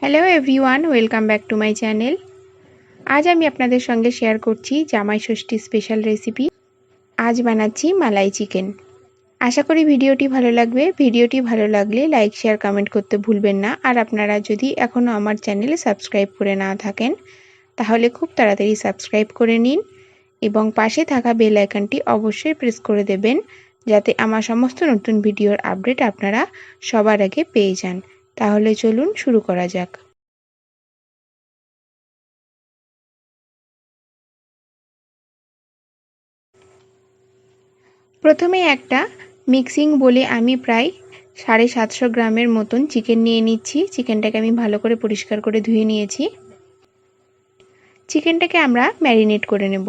Hello everyone, welcome back to my channel. আজ আমি আপনাদের সঙ্গে শেয়ার করছি জামাই ষষ্ঠী স্পেশাল রেসিপি। আজ বানাচ্ছি মালাই চিকেন। আশা করি ভিডিওটি ভালো লাগবে। ভিডিওটি ভালো লাগলে লাইক, শেয়ার, কমেন্ট করতে ভুলবেন না। আর আপনারা যদি এখনও আমার চ্যানেলে সাবস্ক্রাইব করে না থাকেন তাহলে খুব তাড়াতাড়ি সাবস্ক্রাইব করে নিন এবং পাশে থাকা বেল আইকনটি অবশ্যই প্রেস করে দেবেন, যাতে আমার সমস্ত নতুন ভিডিওর আপডেট আপনারা সবার আগে পেয়ে যান। তাহলে চলুন শুরু করা যাক। প্রথমে একটা মিক্সিং বলে আমি প্রায় 750 গ্রামের মতন চিকেন নিয়ে নিচ্ছি। চিকেনটাকে আমি ভালো করে পরিষ্কার করে ধুয়ে নিয়েছি। চিকেনটাকে আমরা ম্যারিনেট করে নেব।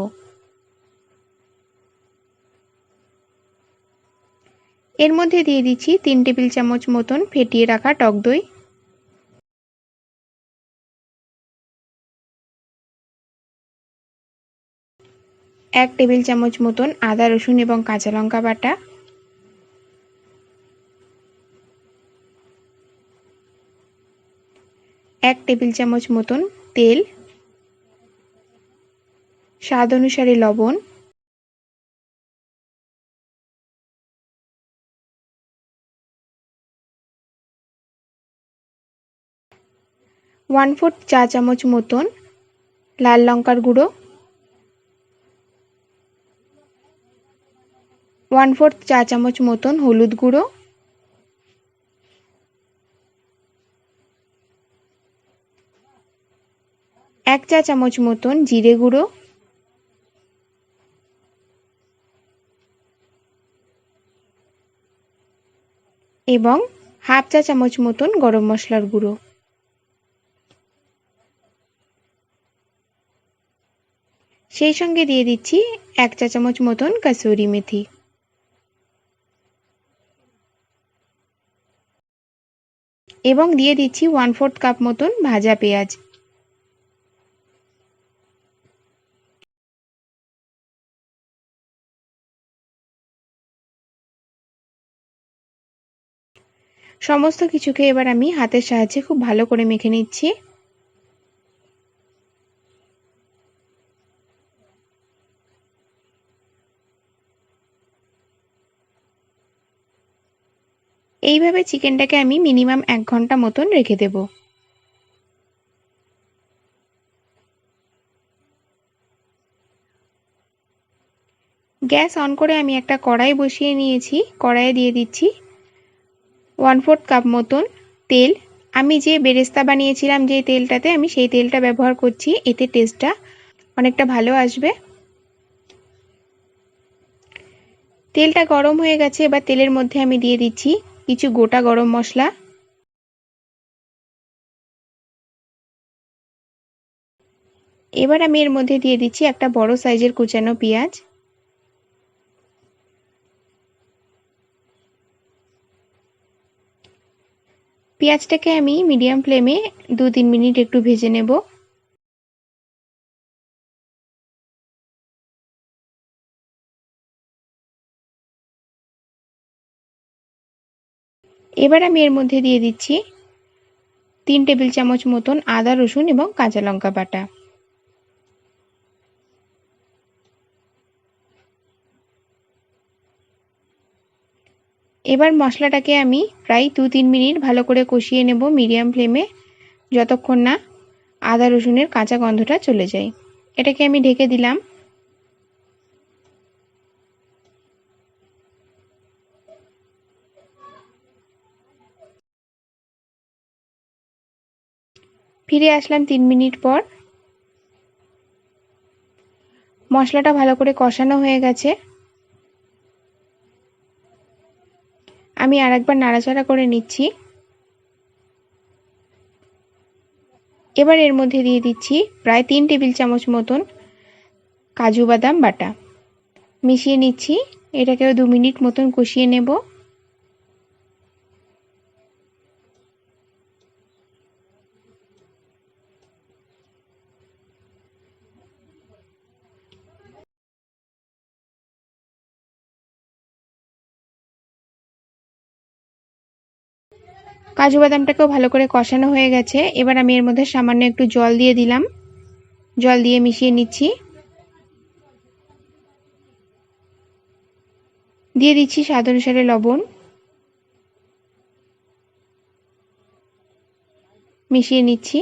এর মধ্যে দিয়ে দিচ্ছি 3 টেবিল চামচ মতন ফেটিয়ে রাখা টক দই, 1 টেবিল চামচ মতন আদা, রসুন এবং কাঁচা লঙ্কা বাটা, 1 টেবিল চামচ মতন তেল, স্বাদ অনুসারে লবণ, 1/4 চা চামচ মতন লাল লঙ্কার গুঁড়ো, 1/4 চা চামচ মতন হলুদ গুঁড়ো, 1 চা চামচ মতন জিরে গুঁড়ো এবং হাফ চা চামচ মতন গরম মশলার গুঁড়ো। সেই সঙ্গে দিয়ে দিচ্ছি 1 চা চামচ মতন কাসুরি মেথি। এবং দিয়ে দিচ্ছি 1/4 কাপ মতন ভাজা পেঁয়াজ। সমস্ত কিছুকে এবার আমি হাতের সাহায্যে খুব ভালো করে মেখে নিচ্ছি। এইভাবে চিকেনটাকে আমি মিনিমাম 1 ঘন্টা মতন রেখে দেব। গ্যাস অন করে আমি একটা কড়াই বসিয়ে নিয়েছি। কড়াইয়ে দিয়ে দিচ্ছি 1/4 কাপ মতন তেল। আমি যে বেরেস্তা বানিয়েছিলাম যে তেলটাতে, আমি সেই তেলটা ব্যবহার করছি। এতে টেস্টটা অনেকটা ভালো আসবে। তেলটা গরম হয়ে গেছে। এবার তেলের মধ্যে আমি দিয়ে দিচ্ছি কিছু গোটা গরম মশলা, এবার আমি এর মধ্যে দিয়ে দিচ্ছি একটা বড় সাইজের কুচানো পেঁয়াজ। পেঁয়াজটাকে আমি মিডিয়াম ফ্লেমে 2-3 মিনিট একটু ভেজে নেব। এবার আমি এর মধ্যে দিয়ে দিচ্ছি 3 টেবিল চামচ মতন আদা, রসুন এবং কাঁচা লঙ্কা বাটা। এবার মশলাটাকে আমি প্রায় 2-3 মিনিট ভালো করে কষিয়ে নেব মিডিয়াম ফ্লেমে, যতক্ষণ না আদা রসুনের কাঁচা গন্ধটা চলে যায়। এটাকে আমি ঢেকে দিলাম। ফিরে আসলাম 3 মিনিট পর। মশলাটা ভালো করে কষানো হয়ে গেছে। আমি আরেকবার নাড়াচাড়া করে নিচ্ছি। এবার এর মধ্যে দিয়ে দিচ্ছি প্রায় 3 টেবিল চামচ মতন কাজু বাদাম বাটা। মিশিয়ে নিচ্ছি। এটাকেও 2 মিনিট মতন কষিয়ে নেব। কাজু বাদামটাকেও ভালো করে কষানো হয়ে গেছে। এবার আমি এর মধ্যে সামান্য একটু জল দিয়ে দিলাম। জল দিয়ে মিশিয়ে নিচ্ছি। দিয়ে দিচ্ছি স্বাদ অনুসারে লবণ। মিশিয়ে নিচ্ছি।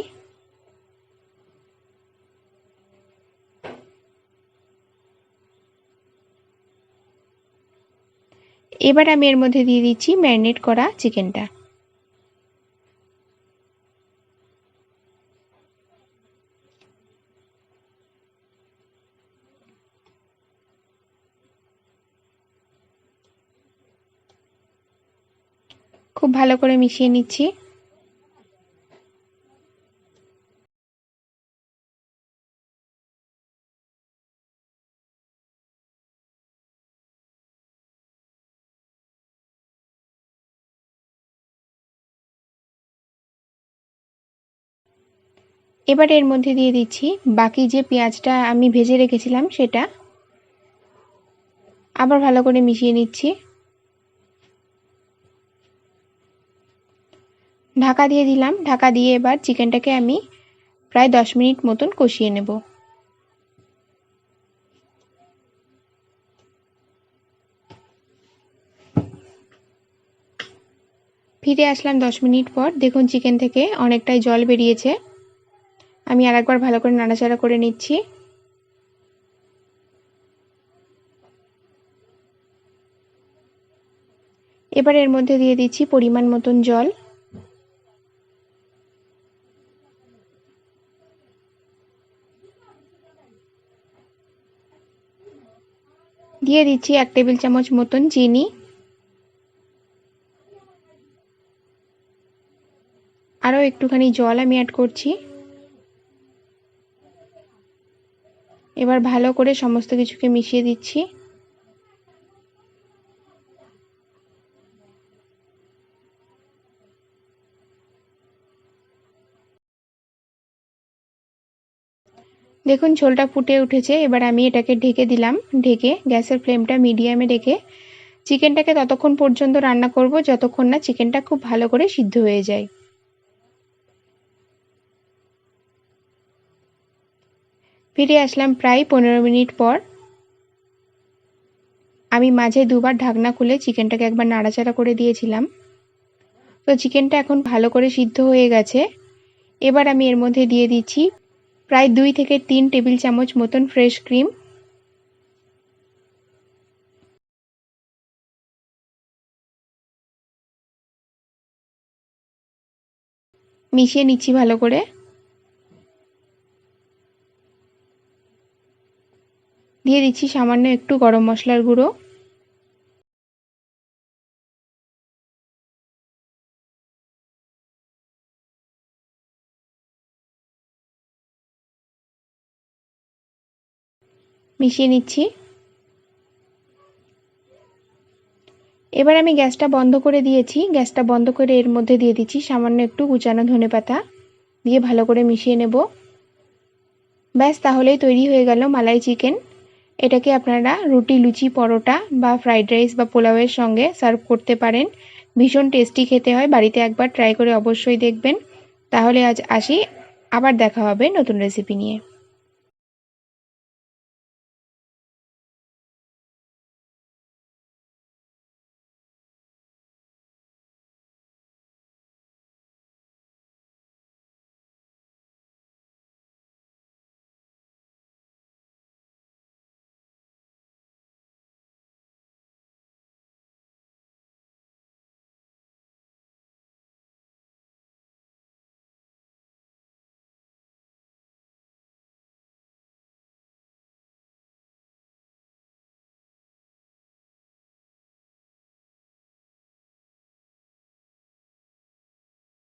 এবার আমি এর মধ্যে দিয়ে দিচ্ছি ম্যারিনেট করা চিকেনটা। খুব ভালো করে মিশিয়ে নিচ্ছি। এবার এর মধ্যে দিয়ে দিচ্ছি বাকি যে পেঁয়াজটা আমি ভেজে রেখেছিলাম সেটা। আবার ভালো করে মিশিয়ে নিচ্ছি। ঢাকা দিয়ে দিলাম। ঢাকা দিয়ে এবার চিকেনটাকে আমি প্রায় 10 মিনিট মতন কষিয়ে নেব। ফিরে আসলাম 10 মিনিট পর। দেখুন চিকেন থেকে অনেকটাই জল বেরিয়েছে। আমি আরেকবার ভালো করে নাড়াচাড়া করে নিচ্ছি। এবার এর মধ্যে দিয়ে দিচ্ছি পরিমাণ মতন জল। দিয়ে দিচ্ছি 1 টেবিল চামচ মতন চিনি। আরও একটুখানি জল আমি অ্যাড করছি। এবার ভালো করে সমস্ত কিছুকে মিশিয়ে দিচ্ছি। দেখুন ঝোলটা ফুটে উঠেছে। এবার আমি এটাকে ঢেকে দিলাম। ঢেকে গ্যাসের ফ্লেমটা মিডিয়ামে রেখে চিকেনটাকে ততক্ষণ পর্যন্ত রান্না করব যতক্ষণ না চিকেনটা খুব ভালো করে সিদ্ধ হয়ে যায়। ফিরে আসলাম প্রায় 15 মিনিট পর। আমি মাঝে দুবার ঢাকনা খুলে চিকেনটাকে একবার নাড়াচাড়া করে দিয়েছিলাম। তো চিকেনটা এখন ভালো করে সিদ্ধ হয়ে গেছে। এবার আমি এর মধ্যে দিয়ে দিচ্ছি প্রায় 2 থেকে 3 টেবিল চামচ মতন ফ্রেশ ক্রিম। মিশিয়ে নিচ্ছি ভালো করে। দিয়ে দিচ্ছি সামান্য একটু গরম মশলার গুঁড়ো। মিশিয়ে নিচ্ছি। এবার আমি গ্যাসটা বন্ধ করে দিয়েছি। গ্যাসটা বন্ধ করে এর মধ্যে দিয়ে দিচ্ছি সামান্য একটু কুচানো ধনেপাতা। দিয়ে ভালো করে মিশিয়ে নেব। ব্যাস তাহলেই তৈরি হয়ে গেল মালাই চিকেন। এটাকে আপনারা রুটি, লুচি, পরোটা বা ফ্রাইড রাইস বা পোলাওয়ের সঙ্গে সার্ভ করতে পারেন। ভীষণ টেস্টি খেতে হয়। বাড়িতে একবার ট্রাই করে অবশ্যই দেখবেন। তাহলে আজ আসি, আবার দেখা হবে নতুন রেসিপি নিয়ে।